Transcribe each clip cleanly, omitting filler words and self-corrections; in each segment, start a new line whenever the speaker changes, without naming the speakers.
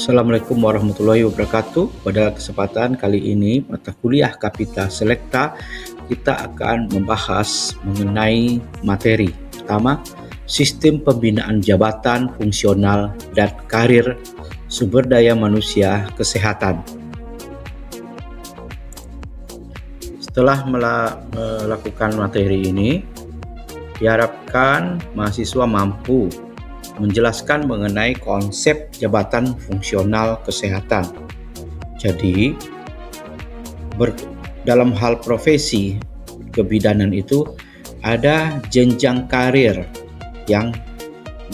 Assalamualaikum warahmatullahi wabarakatuh. Pada kesempatan kali ini, mata kuliah Kapita Selekta, kita akan membahas mengenai materi pertama, sistem pembinaan jabatan fungsional dan karir sumber daya manusia kesehatan. Setelah melakukan materi ini, diharapkan mahasiswa mampu menjelaskan mengenai konsep jabatan fungsional kesehatan. Jadi, dalam hal profesi kebidanan itu ada jenjang karir yang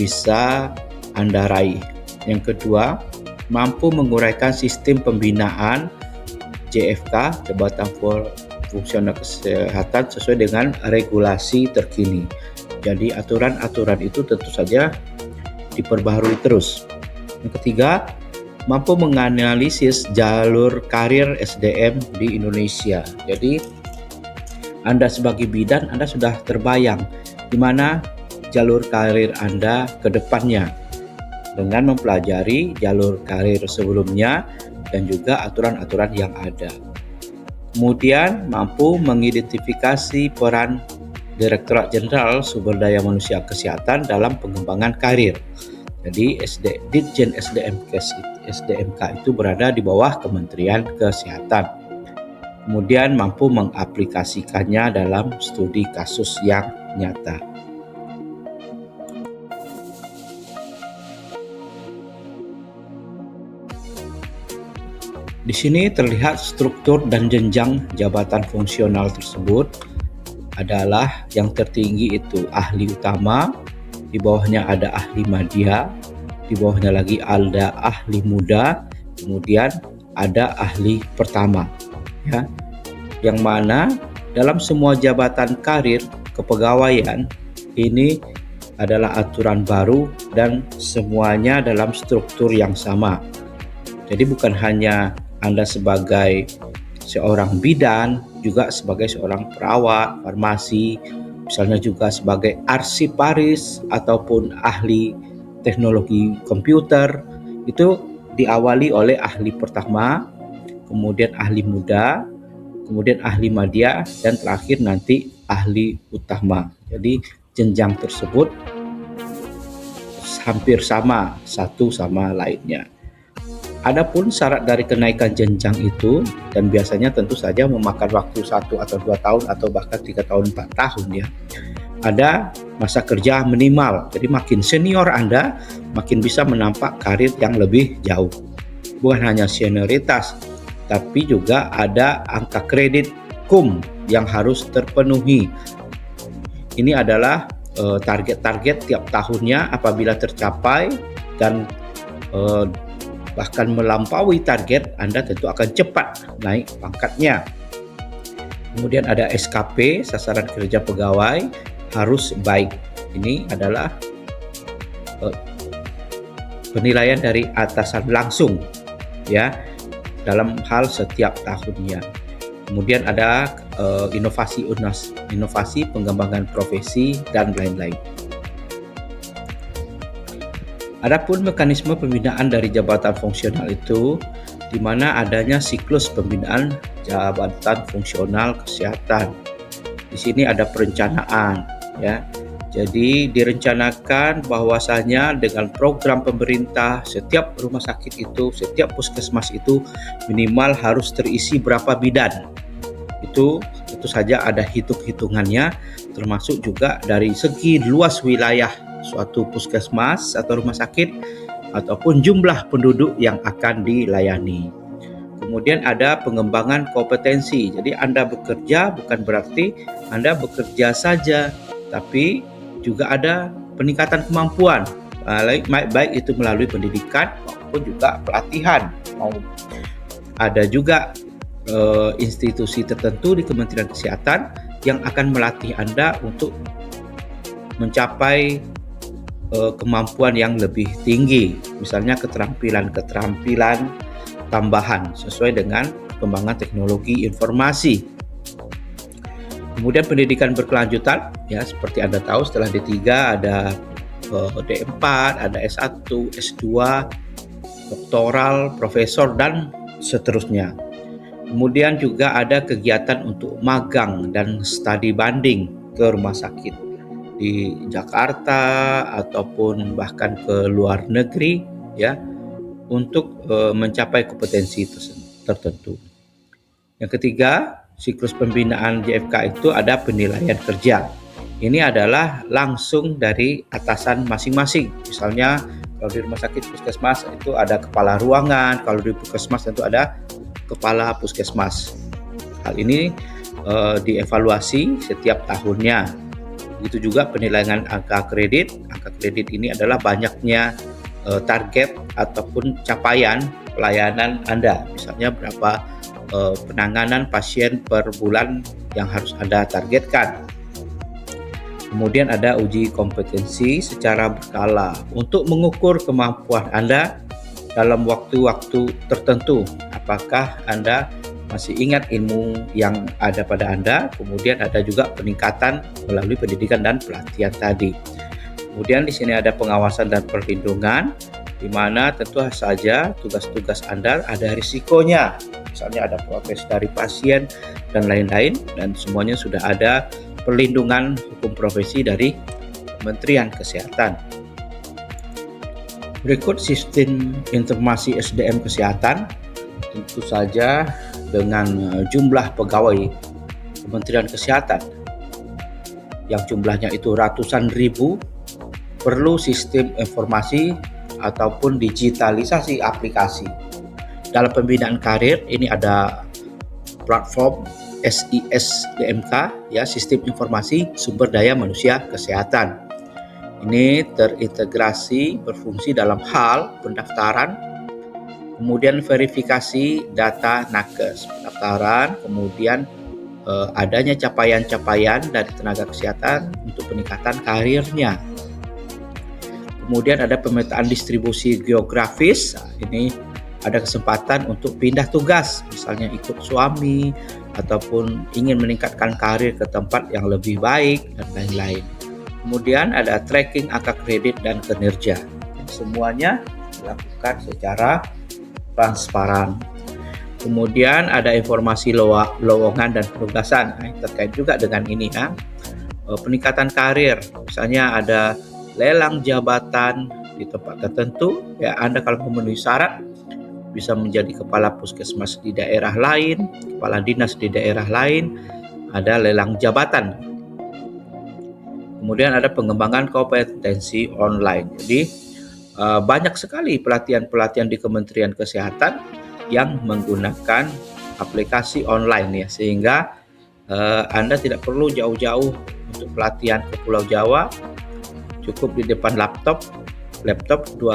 bisa Anda raih. Yang kedua, mampu menguraikan sistem pembinaan JFK, Jabatan Fungsional Kesehatan, sesuai dengan regulasi terkini. Jadi aturan-aturan itu tentu saja diperbaharui terus. Yang ketiga, mampu menganalisis jalur karir SDM di Indonesia. Jadi Anda sebagai bidan, Anda sudah terbayang di mana jalur karir Anda ke depannya dengan mempelajari jalur karir sebelumnya dan juga aturan-aturan yang ada. Kemudian mampu mengidentifikasi peran Direktorat Jenderal Sumber Daya Manusia Kesehatan dalam pengembangan karir. Jadi Ditjen SDMK itu berada di bawah Kementerian Kesehatan. Kemudian mampu mengaplikasikannya dalam studi kasus yang nyata. Di sini terlihat struktur dan jenjang jabatan fungsional tersebut adalah yang tertinggi itu ahli utama, di bawahnya ada ahli madya, di bawahnya lagi ada ahli muda, kemudian ada ahli pertama, ya. Yang mana dalam semua jabatan karir kepegawaian ini adalah aturan baru dan semuanya dalam struktur yang sama. Jadi bukan hanya Anda sebagai seorang bidan, juga sebagai seorang perawat, farmasi, misalnya juga sebagai arsiparis ataupun ahli teknologi komputer, itu diawali oleh ahli pertama, kemudian ahli muda, kemudian ahli madya, dan terakhir nanti ahli utama. Jadi jenjang tersebut hampir sama satu sama lainnya. Adapun syarat dari kenaikan jenjang itu, dan biasanya tentu saja memakan waktu 1 atau 2 tahun atau bahkan 3 tahun 4 tahun ya. Ada masa kerja minimal. Jadi makin senior Anda, makin bisa menampak karir yang lebih jauh. Bukan hanya senioritas, tapi juga ada angka kredit KUM yang harus terpenuhi. Ini adalah target-target tiap tahunnya. Apabila tercapai dan bahkan melampaui target, Anda tentu akan cepat naik pangkatnya. Kemudian ada SKP, sasaran kerja pegawai, harus baik. Ini adalah penilaian dari atasan langsung ya dalam hal setiap tahunnya. Kemudian ada inovasi pengembangan profesi dan lain-lain. Adapun mekanisme pembinaan dari jabatan fungsional itu, di mana adanya siklus pembinaan jabatan fungsional kesehatan. Di sini ada perencanaan, ya. Jadi direncanakan bahwasanya dengan program pemerintah, setiap rumah sakit itu, setiap puskesmas itu minimal harus terisi berapa bidan. Itu tentu saja ada hitung-hitungannya, termasuk juga dari segi luas wilayah suatu puskesmas atau rumah sakit ataupun jumlah penduduk yang akan dilayani. Kemudian ada pengembangan kompetensi. Jadi Anda bekerja bukan berarti Anda bekerja saja, tapi juga ada peningkatan kemampuan, baik itu melalui pendidikan maupun juga pelatihan. Ada juga institusi tertentu di Kementerian Kesehatan yang akan melatih Anda untuk mencapai kemampuan yang lebih tinggi, misalnya keterampilan tambahan sesuai dengan perkembangan teknologi informasi. Kemudian pendidikan berkelanjutan, ya seperti Anda tahu setelah D3 ada D4, ada S1, S2, doktoral, profesor, dan seterusnya. Kemudian juga ada kegiatan untuk magang dan studi banding ke rumah sakit di Jakarta ataupun bahkan ke luar negeri ya, untuk mencapai kompetensi tertentu. Yang ketiga, siklus pembinaan JFK itu ada penilaian kerja. Ini adalah langsung dari atasan masing-masing. Misalnya kalau di rumah sakit puskesmas itu ada kepala ruangan, kalau di puskesmas tentu ada kepala puskesmas. Hal ini dievaluasi setiap tahunnya. Begitu juga penilaian angka kredit. Angka kredit ini adalah banyaknya target ataupun capaian pelayanan Anda. Misalnya berapa penanganan pasien per bulan yang harus Anda targetkan. Kemudian ada uji kompetensi secara berkala untuk mengukur kemampuan Anda dalam waktu-waktu tertentu. Apakah Anda masih ingat ilmu yang ada pada Anda? Kemudian ada juga peningkatan melalui pendidikan dan pelatihan tadi. Kemudian di sini ada pengawasan dan perlindungan, di mana tentu saja tugas-tugas Anda ada risikonya. Misalnya ada protes dari pasien dan lain-lain, dan semuanya sudah ada perlindungan hukum profesi dari Kementerian Kesehatan. Berikut sistem informasi SDM Kesehatan, tentu saja dengan jumlah pegawai Kementerian Kesehatan yang jumlahnya itu ratusan ribu, perlu sistem informasi ataupun digitalisasi aplikasi. Dalam pembinaan karir ini ada platform SIS-DMK ya, Sistem Informasi Sumber Daya Manusia Kesehatan. Ini terintegrasi berfungsi dalam hal pendaftaran, kemudian verifikasi data nakes pendaftaran, kemudian adanya capaian-capaian dari tenaga kesehatan untuk peningkatan karirnya. Kemudian ada pemetaan distribusi geografis. Nah, ini ada kesempatan untuk pindah tugas, misalnya ikut suami ataupun ingin meningkatkan karir ke tempat yang lebih baik dan lain-lain. Kemudian ada tracking angka kredit dan kinerja. Semuanya dilakukan secara transparan. Kemudian ada informasi lowongan dan penugasan. Nah, terkait juga dengan ini ya. Peningkatan karir, misalnya ada lelang jabatan di tempat tertentu ya, Anda kalau memenuhi syarat bisa menjadi kepala puskesmas di daerah lain, kepala dinas di daerah lain, ada lelang jabatan. Kemudian ada pengembangan kompetensi online. Jadi banyak sekali pelatihan-pelatihan di Kementerian Kesehatan yang menggunakan aplikasi online ya, sehingga Anda tidak perlu jauh-jauh untuk pelatihan ke Pulau Jawa. Cukup di depan laptop 2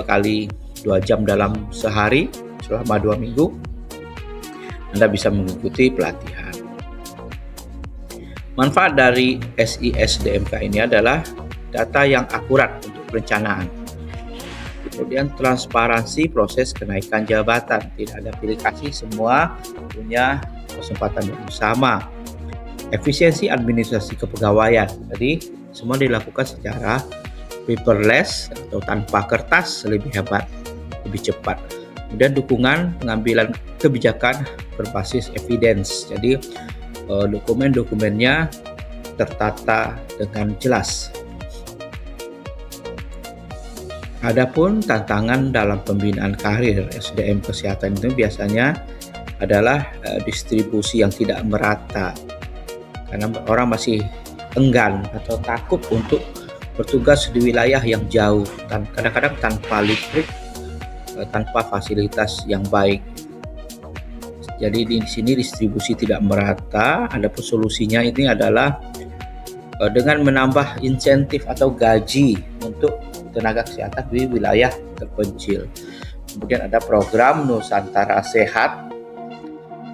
kali 2 jam dalam sehari selama 2 minggu Anda bisa mengikuti pelatihan. Manfaat dari SIS-DMK ini adalah data yang akurat untuk perencanaan. Kemudian transparansi proses kenaikan jabatan, tidak ada pilih kasih, semua punya kesempatan yang sama. Efisiensi administrasi kepegawaian, jadi semua dilakukan secara paperless atau tanpa kertas, lebih hebat, lebih cepat. Kemudian dukungan pengambilan kebijakan berbasis evidence. Jadi dokumen-dokumennya tertata dengan jelas. Adapun tantangan dalam pembinaan karir SDM kesehatan itu biasanya adalah distribusi yang tidak merata. Karena orang masih enggan atau takut untuk bertugas di wilayah yang jauh, dan kadang-kadang tanpa listrik, tanpa fasilitas yang baik. Jadi di sini distribusi tidak merata. Adapun solusinya ini adalah dengan menambah insentif atau gaji untuk tenaga kesehatan di wilayah terpencil. Kemudian ada program Nusantara Sehat.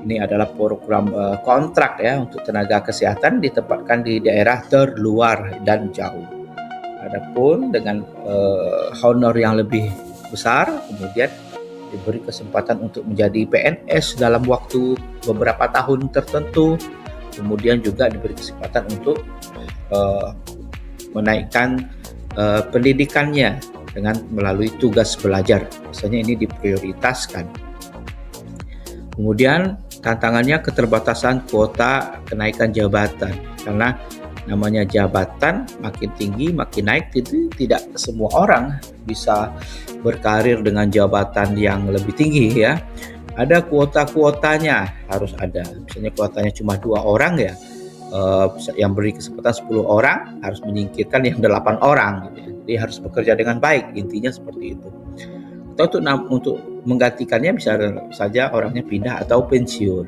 Ini adalah program kontrak ya untuk tenaga kesehatan ditempatkan di daerah terluar dan jauh. Adapun dengan honor yang lebih besar, kemudian diberi kesempatan untuk menjadi PNS dalam waktu beberapa tahun tertentu. Kemudian juga diberi kesempatan untuk menaikkan pendidikannya dengan melalui tugas belajar. Biasanya ini diprioritaskan. Kemudian tantangannya keterbatasan kuota kenaikan jabatan, karena namanya jabatan makin tinggi makin naik, itu tidak semua orang bisa berkarir dengan jabatan yang lebih tinggi ya. Ada kuotanya, harus ada. Misalnya kuotanya cuma 2 orang ya, yang beri kesempatan 10 orang harus menyingkirkan yang 8 orang gitu ya. Jadi harus bekerja dengan baik, intinya seperti itu. Atau untuk menggantikannya bisa saja orangnya pindah atau pensiun.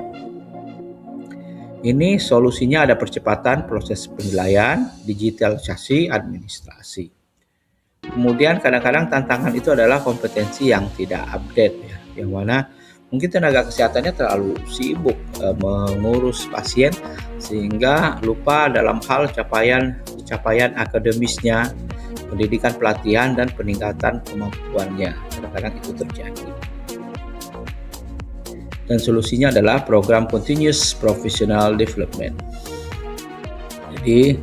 Ini solusinya ada percepatan proses penilaian, digitalisasi administrasi. Kemudian kadang-kadang tantangan itu adalah kompetensi yang tidak update ya, yang mana mungkin tenaga kesehatannya terlalu sibuk mengurus pasien sehingga lupa dalam hal capaian akademisnya, pendidikan pelatihan dan peningkatan kemampuannya. Kadang-kadang itu terjadi. Dan solusinya adalah program Continuous Professional Development. Jadi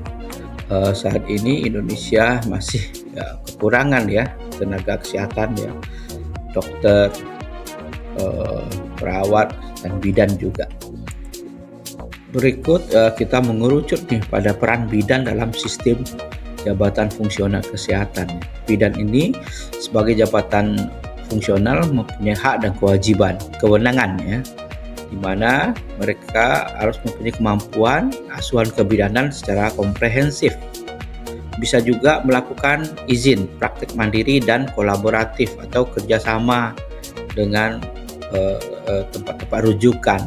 saat ini Indonesia masih kekurangan ya tenaga kesehatan ya, dokter, perawat dan bidan juga. Berikut kita mengerucut nih pada peran bidan dalam sistem jabatan fungsional kesehatan. Bidan ini sebagai jabatan fungsional mempunyai hak dan kewenangan ya, di mana mereka harus mempunyai kemampuan asuhan kebidanan secara komprehensif. Bisa juga melakukan izin praktik mandiri dan kolaboratif atau kerjasama dengan tempat-tempat rujukan.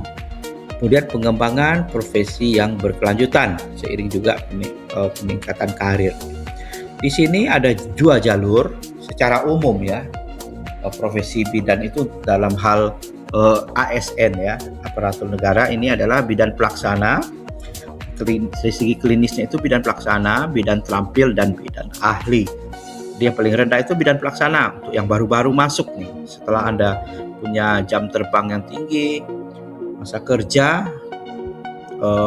Kemudian pengembangan profesi yang berkelanjutan seiring juga peningkatan karir. Di sini ada 2 jalur secara umum ya. Profesi bidan itu dalam hal ASN ya, aparatur negara, ini adalah bidan pelaksana. Dari segi klinisnya itu bidan pelaksana, bidan terampil dan bidan ahli. Jadi yang paling rendah itu bidan pelaksana untuk yang baru-baru masuk nih. Setelah Anda punya jam terbang yang tinggi, masa kerja,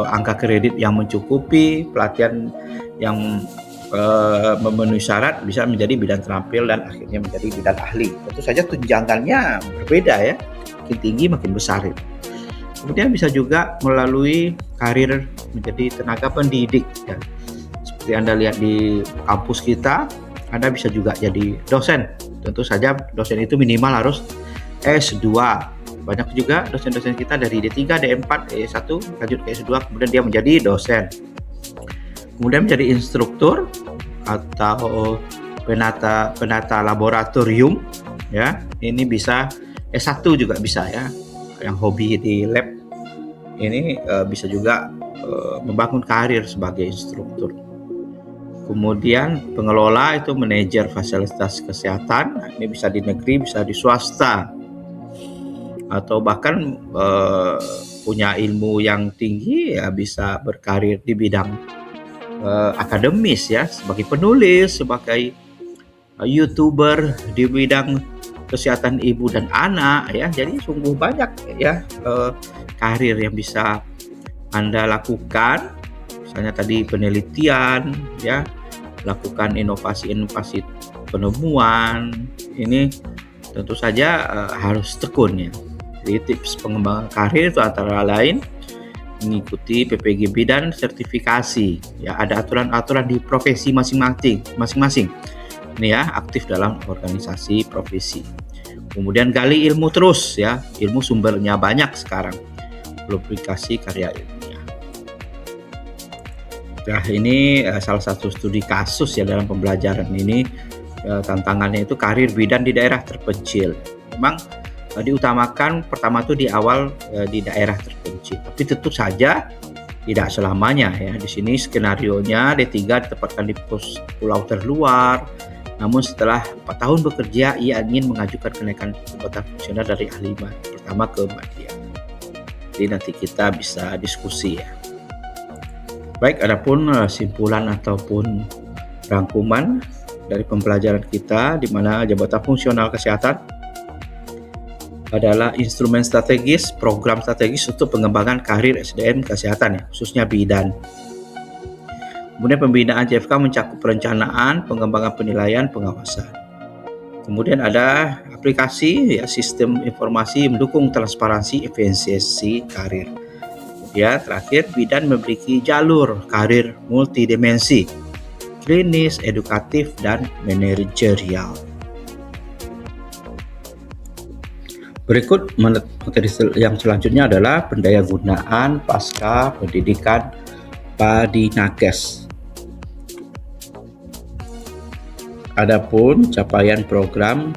angka kredit yang mencukupi, pelatihan yang memenuhi syarat, bisa menjadi bidan terampil dan akhirnya menjadi bidan ahli. Tentu saja tunjangannya berbeda ya, makin tinggi makin besar itu. Kemudian bisa juga melalui karir menjadi tenaga pendidik ya. Seperti Anda lihat di kampus kita, Anda bisa juga jadi dosen. Tentu saja dosen itu minimal harus S2. Banyak juga dosen-dosen kita dari D3, D4, D1, lanjut ke S2, kemudian dia menjadi dosen. Kemudian menjadi instruktur atau penata laboratorium ya. Ini bisa S1 juga bisa ya. Yang hobi di lab ini bisa juga membangun karir sebagai instruktur. Kemudian pengelola itu manajer fasilitas kesehatan. Ini bisa di negeri, bisa di swasta. Atau bahkan punya ilmu yang tinggi ya, bisa berkarir di bidang akademis ya, sebagai penulis, sebagai YouTuber di bidang kesehatan ibu dan anak ya. Jadi sungguh banyak ya karir yang bisa Anda lakukan. Misalnya tadi penelitian ya, lakukan inovasi-inovasi penemuan. Ini tentu saja harus tekun ya. Jadi tips pengembangan karir itu antara lain mengikuti PPG Bidan sertifikasi ya, ada aturan-aturan di profesi masing-masing. Ini ya, aktif dalam organisasi profesi. Kemudian gali ilmu terus ya, ilmu sumbernya banyak sekarang, publikasi karya ilmiah. Nah, ini salah satu studi kasus ya dalam pembelajaran ini. Tantangannya itu karir bidan di daerah terpencil. Memang diutamakan pertama itu di awal di daerah terpencil, tapi tentu saja tidak selamanya ya. Di sini skenarionya D3 ditempatkan di pulau terluar, namun setelah 4 tahun bekerja ia ingin mengajukan kenaikan jabatan fungsional dari A5 pertama ke media. Jadi nanti kita bisa diskusi ya. Baik, adapun simpulan ataupun rangkuman dari pembelajaran kita, di mana jabatan fungsional kesehatan adalah instrumen strategis, program strategis untuk pengembangan karir SDM kesehatan ya, khususnya bidan. Kemudian pembinaan JFK mencakup perencanaan, pengembangan penilaian, pengawasan. Kemudian ada aplikasi ya, sistem informasi mendukung transparansi efisiensi karir. Kemudian terakhir, bidan memiliki jalur karir multidimensi, klinis, edukatif, dan manajerial. Berikut materi yang selanjutnya adalah pendayagunaan pasca pendidikan Padi Nakes. Adapun capaian program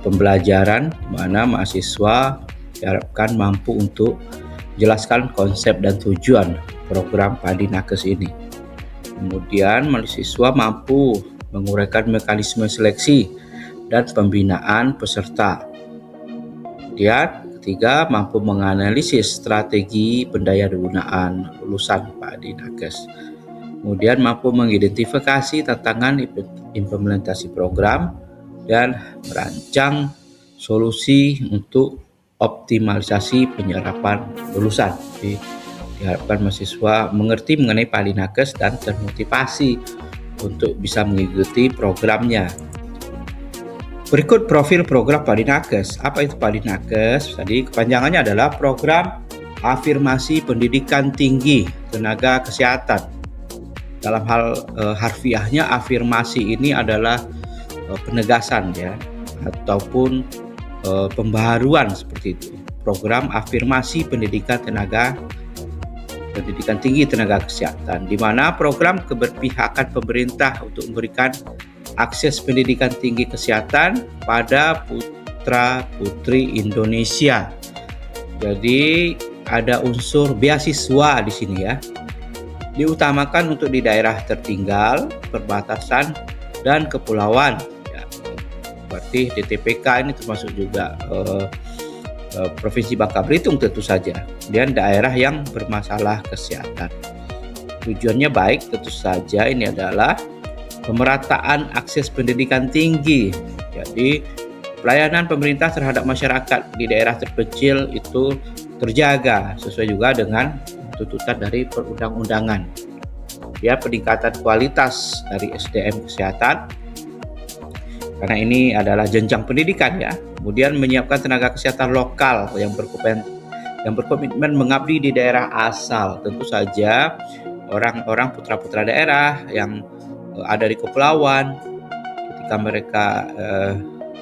pembelajaran di mana mahasiswa diharapkan mampu untuk menjelaskan konsep dan tujuan program Padi Nakes ini. Kemudian mahasiswa mampu menguraikan mekanisme seleksi dan pembinaan peserta. Kemudian ketiga, mampu menganalisis strategi pendayagunaan lulusan Padi Nakes. Kemudian mampu mengidentifikasi tantangan implementasi program dan merancang solusi untuk optimalisasi penyerapan lulusan. Jadi, diharapkan mahasiswa mengerti mengenai Padi Nakes dan termotivasi untuk bisa mengikuti programnya. Berikut profil program Padi Nakes. Apa itu Padi Nakes? Tadi kepanjangannya adalah Program Afirmasi Pendidikan Tinggi Tenaga Kesehatan. Dalam hal harfiahnya, afirmasi ini adalah penegasan ya, ataupun pembaharuan seperti itu. Program Afirmasi Pendidikan Tinggi Tenaga Kesehatan, di mana program keberpihakan pemerintah untuk memberikan akses pendidikan tinggi kesehatan pada putra-putri Indonesia. Jadi ada unsur beasiswa di sini ya. Diutamakan untuk di daerah tertinggal, perbatasan, dan kepulauan. Ya, berarti DTPK ini termasuk juga Provinsi Bangka Belitung tentu saja. Dan daerah yang bermasalah kesehatan. Tujuannya baik tentu saja, ini adalah pemerataan akses pendidikan tinggi. Jadi pelayanan pemerintah terhadap masyarakat di daerah terpencil itu terjaga sesuai juga dengan tuntutan dari perundang-undangan. Ya, peningkatan kualitas dari SDM kesehatan, karena ini adalah jenjang pendidikan ya. Kemudian menyiapkan tenaga kesehatan lokal yang berkomitmen mengabdi di daerah asal. Tentu saja orang-orang putra-putra daerah yang ada di kepulauan, ketika mereka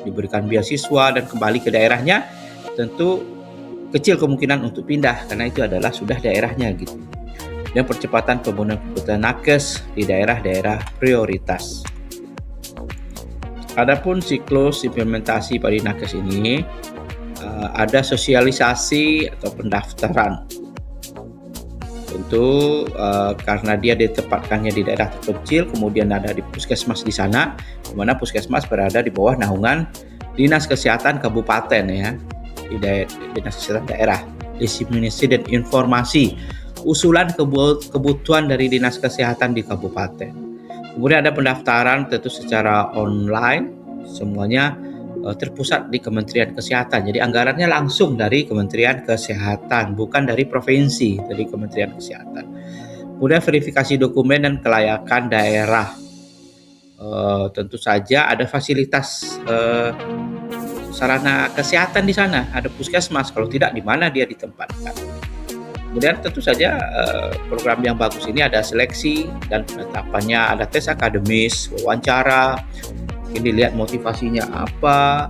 diberikan beasiswa dan kembali ke daerahnya, tentu kecil kemungkinan untuk pindah karena itu adalah sudah daerahnya gitu. Dan percepatan pembangunan nakes di daerah-daerah prioritas. Adapun siklus implementasi Padi Nakes ini ada sosialisasi atau pendaftaran. Tentu karena dia ditempatkannya di daerah terpencil, kemudian ada di puskesmas di sana, di mana puskesmas berada di bawah naungan Dinas Kesehatan Kabupaten ya. Di Dinas Kesehatan Daerah, diseminasi dan informasi usulan kebutuhan dari Dinas Kesehatan di kabupaten. Kemudian ada pendaftaran tentu secara online, semuanya terpusat di Kementerian Kesehatan. Jadi anggarannya langsung dari Kementerian Kesehatan, bukan dari provinsi, dari Kementerian Kesehatan. Kemudian verifikasi dokumen dan kelayakan daerah. Tentu saja ada fasilitas sarana kesehatan di sana, ada puskesmas, kalau tidak di mana dia ditempatkan. Kemudian tentu saja program yang bagus ini ada seleksi dan penetapannya, ada tes akademis, wawancara, ini lihat motivasinya apa,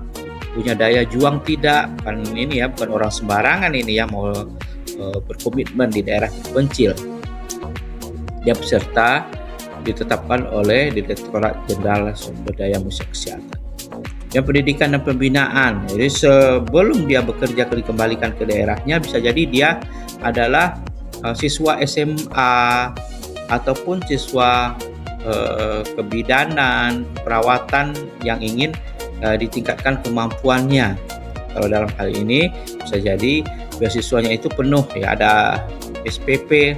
punya daya juang tidak, kan ini ya bukan orang sembarangan ini ya mau berkomitmen di daerah terpencil. Dia peserta ditetapkan oleh Direktorat Jenderal Sumber Daya Manusia Kesehatan. Yang pendidikan dan pembinaan, jadi sebelum dia bekerja dikembalikan ke daerahnya, bisa jadi dia adalah siswa SMA ataupun siswa kebidanan, perawatan yang ingin ditingkatkan kemampuannya. Kalau dalam hal ini bisa jadi beasiswanya itu penuh ya, ada SPP,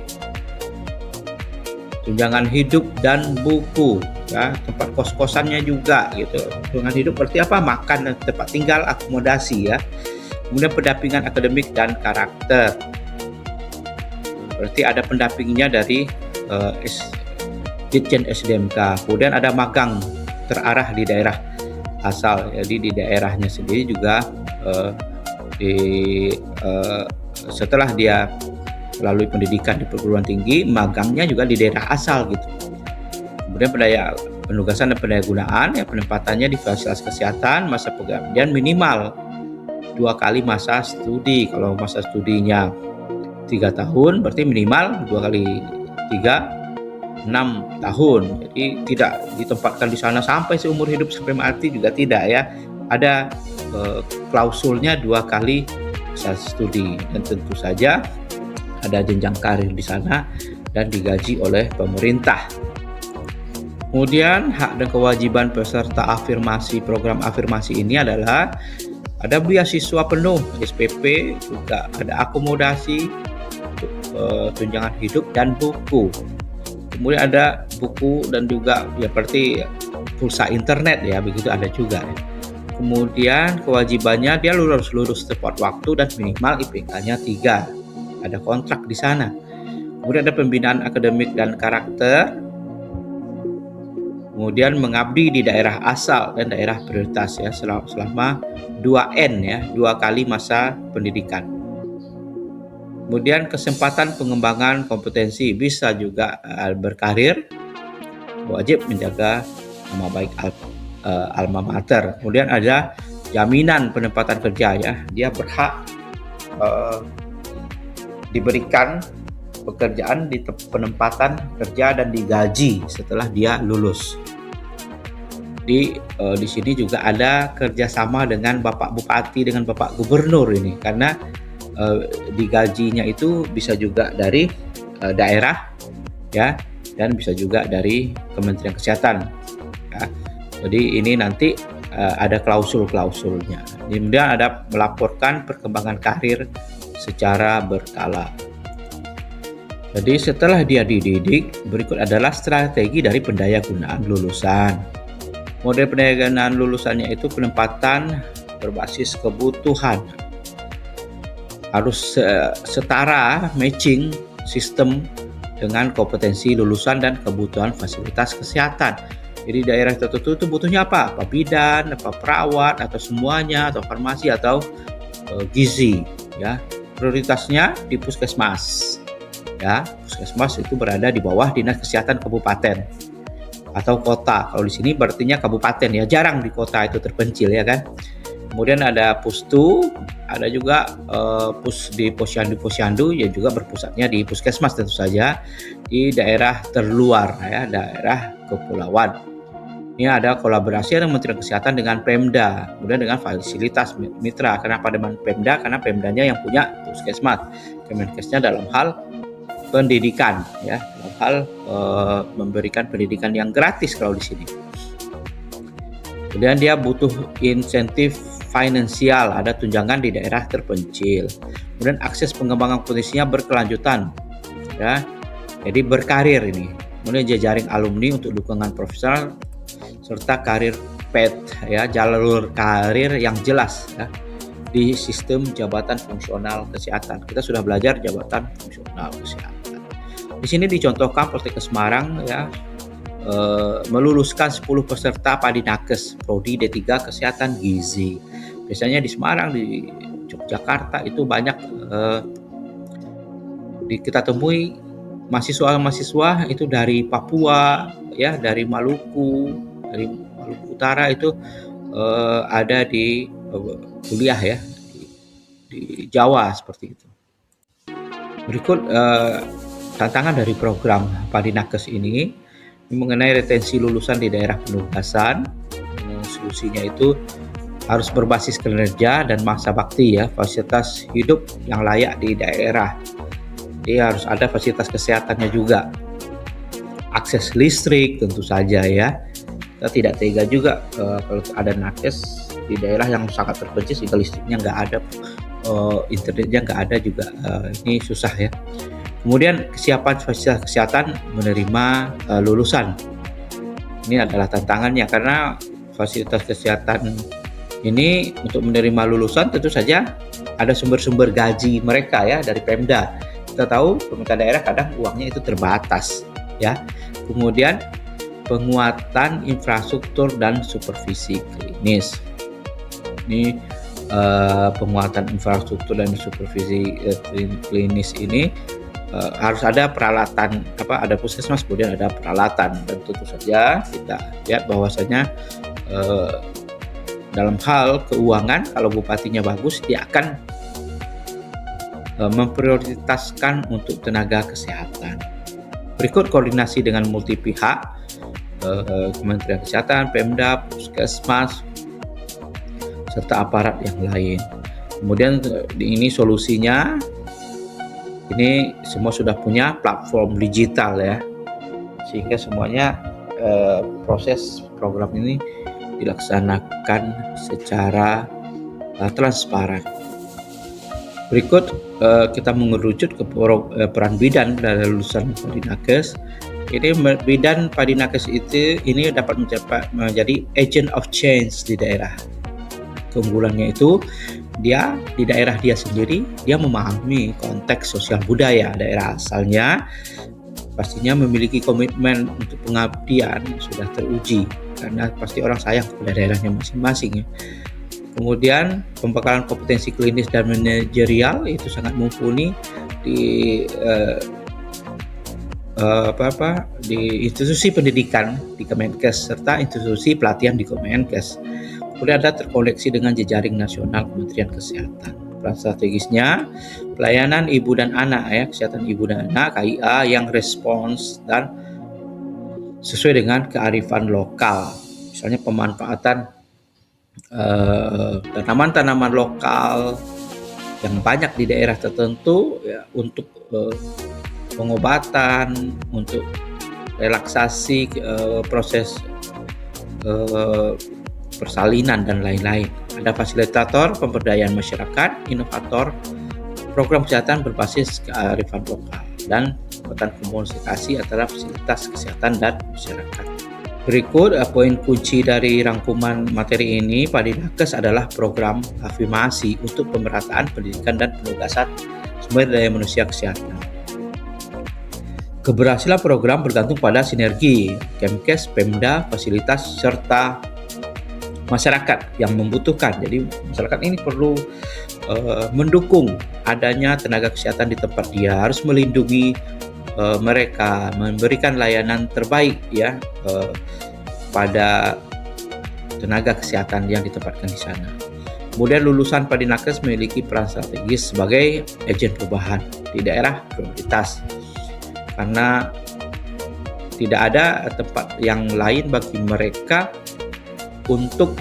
tunjangan hidup dan buku ya, tempat kos-kosannya juga gitu. Tunjangan hidup berarti apa? Makan dan tempat tinggal, akomodasi ya. Kemudian pendampingan akademik dan karakter. Berarti ada pendampingnya dari Ditjen SDMK. Kemudian ada magang terarah di daerah asal. Jadi di daerahnya sendiri juga setelah dia melalui pendidikan di perguruan tinggi, magangnya juga di daerah asal gitu. Kemudian penugasan dan pendayagunaan, ya penempatannya di fasilitas kesehatan, masa pengabdian minimal 2 kali masa studi. Kalau masa studinya 3 tahun, berarti minimal 2 kali 3, 6 tahun. Jadi tidak ditempatkan di sana sampai seumur hidup, sampai mati juga tidak ya. Ada klausulnya 2 kali masa studi, dan tentu saja ada jenjang karir di sana dan digaji oleh pemerintah. Kemudian hak dan kewajiban peserta afirmasi, program afirmasi ini adalah ada beasiswa penuh SPP, juga ada akomodasi, tunjangan hidup dan buku. Kemudian ada buku dan juga ya seperti pulsa internet ya, begitu ada juga ya. Kemudian kewajibannya dia lulus tepat waktu dan minimal IPK-nya 3. Ada kontrak di sana. Kemudian ada pembinaan akademik dan karakter. Kemudian mengabdi di daerah asal dan daerah prioritas ya selama 2N ya, 2 kali masa pendidikan. Kemudian kesempatan pengembangan kompetensi, bisa juga berkarir, wajib menjaga nama baik alma mater. Kemudian ada jaminan penempatan kerja ya, dia berhak diberikan pekerjaan di penempatan kerja dan digaji setelah dia lulus. Di sini juga ada kerjasama dengan Bapak Bupati, dengan Bapak Gubernur ini, karena digajinya itu bisa juga dari daerah ya, dan bisa juga dari Kementerian Kesehatan ya. Jadi ini nanti ada klausul-klausulnya. Kemudian ada melaporkan perkembangan karir secara berkala. Jadi setelah dia dididik, berikut adalah strategi dari pendayagunaan lulusan. Model pendayagunaan lulusannya itu penempatan berbasis kebutuhan. Harus setara, matching sistem dengan kompetensi lulusan dan kebutuhan fasilitas kesehatan. Jadi daerah tertentu itu butuhnya apa? Apa bidan, apa perawat, atau semuanya, atau farmasi, atau gizi. Ya, prioritasnya di puskesmas. Ya, puskesmas itu berada di bawah dinas kesehatan kabupaten atau kota. Kalau di sini berartinya kabupaten ya, jarang di kota itu terpencil ya kan. Kemudian ada pustu, ada juga di posyandu ya, juga berpusatnya di puskesmas tentu saja di daerah terluar ya, daerah kepulauan. Ini ada kolaborasi dengan Kementerian Kesehatan dengan Pemda, kemudian dengan fasilitas mitra. Kenapa dengan Pemda? Karena Pemdanya yang punya puskesmas, Kemenkesnya dalam hal pendidikan ya, dalam hal memberikan pendidikan yang gratis kalau di sini. Kemudian dia butuh insentif finansial, ada tunjangan di daerah terpencil. Kemudian akses pengembangan potensinya berkelanjutan ya. Jadi berkarir ini. Kemudian jejaring alumni untuk dukungan profesional serta karir PET ya, jalur karir yang jelas ya di sistem jabatan fungsional kesehatan. Kita sudah belajar jabatan fungsional kesehatan. Di sini dicontohkan Poltekkes Semarang ya, meluluskan 10 peserta Padinakes Prodi D3 Kesehatan Gizi. Biasanya di Semarang, di Yogyakarta itu banyak kita temui mahasiswa-mahasiswa itu dari Papua ya, dari Maluku Utara itu ada di kuliah ya di Jawa seperti itu. Berikut tantangan dari program Padinakes ini mengenai retensi lulusan di daerah penugasan. Solusinya itu harus berbasis kinerja dan masa bakti ya, fasilitas hidup yang layak di daerah. Jadi harus ada fasilitas kesehatannya juga, akses listrik tentu saja ya. Kita tidak tega juga kalau ada nakes di daerah yang sangat terpencil sehingga listriknya nggak ada, internetnya nggak ada juga, ini susah ya. Kemudian kesiapan fasilitas kesehatan menerima lulusan. Ini adalah tantangannya, karena fasilitas kesehatan ini untuk menerima lulusan tentu saja ada sumber-sumber gaji mereka ya dari Pemda. Kita tahu pemerintah daerah kadang uangnya itu terbatas ya. Kemudian penguatan infrastruktur dan supervisi klinis. Ini penguatan infrastruktur dan supervisi klinis ini harus ada peralatan, ada puskesmas, kemudian ada peralatan, dan tentu saja kita lihat bahwasanya dalam hal keuangan, kalau bupatinya bagus, dia akan memprioritaskan untuk tenaga kesehatan. Berikut koordinasi dengan multi pihak, Kementerian Kesehatan, Pemda, Puskesmas, serta aparat yang lain. Kemudian ini solusinya, ini semua sudah punya platform digital ya, sehingga semuanya proses program ini dilaksanakan secara transparan. Berikut kita mengerucut ke peran bidan dari lulusan Padinakes. Ini bidan Padinakes ini dapat menjadi agent of change di daerah. Keunggulannya itu dia di daerah dia sendiri, dia memahami konteks sosial budaya daerah asalnya, pastinya memiliki komitmen untuk pengabdian yang sudah teruji karena pasti orang sayang kepada daerahnya masing-masing ya. Kemudian pembekalan kompetensi klinis dan manajerial itu sangat mumpuni di di institusi pendidikan di Kemenkes serta institusi pelatihan di Kemenkes. Kemudian ada terkoneksi dengan jejaring nasional Kementerian Kesehatan. Peran strategisnya pelayanan ibu dan anak ya, kesehatan ibu dan anak KIA yang respons dan sesuai dengan kearifan lokal. Misalnya pemanfaatan tanaman-tanaman lokal yang banyak di daerah tertentu ya, untuk pengobatan, untuk relaksasi proses persalinan dan lain-lain. Ada fasilitator pemberdayaan masyarakat, inovator program kesehatan berbasis kearifan lokal, dan kekuatan komunikasi antara fasilitas kesehatan dan masyarakat. Berikut poin kunci dari rangkuman materi ini. Padinakes adalah program afirmasi untuk pemerataan pendidikan dan penugasan sumber daya manusia kesehatan. Keberhasilan program bergantung pada sinergi Kemkes, Pemda, fasilitas, serta masyarakat yang membutuhkan. Jadi masyarakat ini perlu mendukung adanya tenaga kesehatan di tempat dia, harus melindungi mereka, memberikan layanan terbaik ya pada tenaga kesehatan yang ditempatkan di sana. Kemudian lulusan Padinakes memiliki peran strategis sebagai agen perubahan di daerah prioritas, karena tidak ada tempat yang lain bagi mereka untuk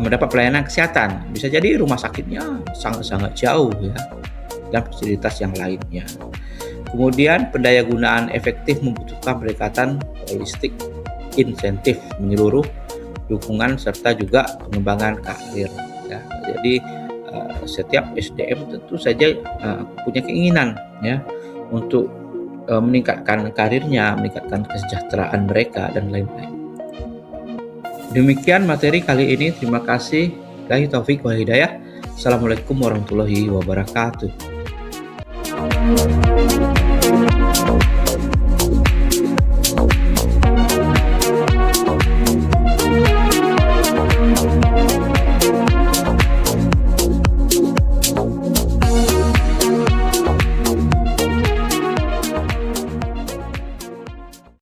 mendapat pelayanan kesehatan. Bisa jadi rumah sakitnya sangat-sangat jauh ya, dan fasilitas yang lainnya. Kemudian pendayagunaan efektif membutuhkan pendekatan holistik, insentif menyeluruh, dukungan serta juga pengembangan karir ya. Jadi setiap SDM tentu saja punya keinginan ya untuk meningkatkan karirnya, meningkatkan kesejahteraan mereka dan lain-lain. Demikian materi kali ini. Terima kasih. Billahi taufik wal hidayah. Assalamualaikum warahmatullahi wabarakatuh.